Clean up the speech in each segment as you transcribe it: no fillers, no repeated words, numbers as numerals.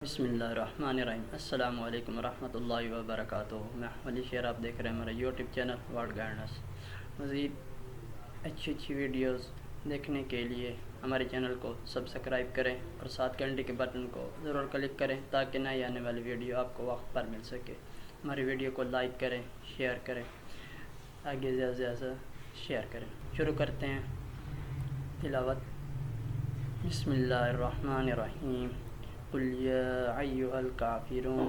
बिस्मिल्लाहिर्रहमानिर्रहीम। अस्सलामु अलैकुम रहमतुल्लाहि व बरकातुहू। मैं वली शेर, आप देख रहे हैं हमारा यूट्यूब चैनल वर्ल्ड गाइडेंस। मज़ीद अच्छी वीडियोस देखने के लिए हमारे चैनल को सब्सक्राइब करें और साथ घंटे के बटन को ज़रूर क्लिक करें ताकि नई आने वाली वीडियो आपको वक्त पर मिल सके। हमारी वीडियो को लाइक करें, शेयर करें, आगे ज़्यादा से ज़्यादा शेयर करें। शुरू करते हैं तिलावत। बिस्मिल्लाहिर्रहमानिर्रहीम। कुल या अय्युहल काफिरून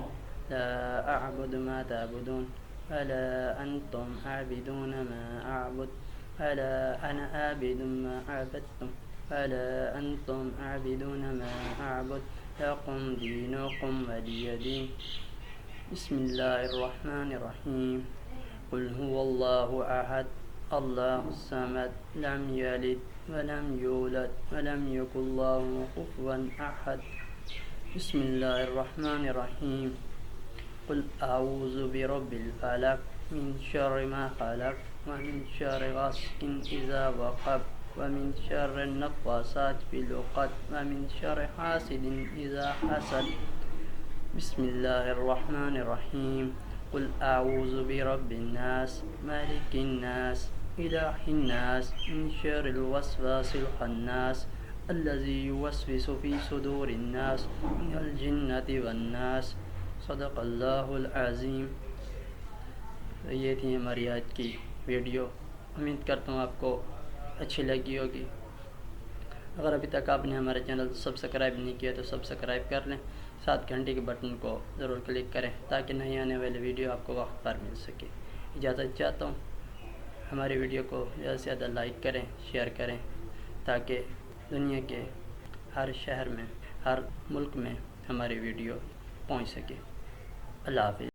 ला अअबुदु मा तअबुदून वला अंतुम आबिदून मा अअबुद वला अना आबिदुम मा अअबदतुम वला अंतुम आबिदून मा अअबुद लकुम दीनुकुम वलिय दीन। बिस्मिल्लाहिर्रहमानिर्रहीम। कुल हुवल्लाहु अहद अल्लाहुस समद लम यलिद वलम यूलद वलम यकुल लहु कुफुवन अहद। बिस्मिल्लाहिर्रहमानिर्रहीम। कुल अऊज़ु बिरब्बिल फलक मिन शर्रि मा खलक व मिन शर्रि गासिकिन इज़ा वक़ब व मिन शर्रि नफ़्फ़ासाति फ़िल उक़द व मिन शर्रि हासिदिन इज़ा हसद। बिस्मिल्लाहिर्रहमानिर्रहीम। कुल अऊज़ु बिरब्बिन नास मालिकिन नास इलाहिन नास मिन शर्रिल वस्वासिल खन्नास अल्लज़ी युवस्विसु फ़ी सुदूरिन नास मिनल जिन्नति वन्नास। सदक़ल्लाहुल अज़ीम। ये थी हमारी आज की वीडियो। उम्मीद करता हूँ आपको अच्छी लगी होगी। अगर अभी तक आपने हमारे चैनल सब्सक्राइब नहीं किया तो सब्सक्राइब कर लें, साथ घंटे के बटन को ज़रूर क्लिक करें ताकि नई आने वाली वीडियो आपको वक्त पर मिल सके। इजाज़त चाहता हूँ। हमारी वीडियो को ज़्यादा से ज़्यादा लाइक करें, शेयर करें ताकि दुनिया के हर शहर में, हर मुल्क में हमारी वीडियो पहुँच सके। अल्लाह हाफ़िज़।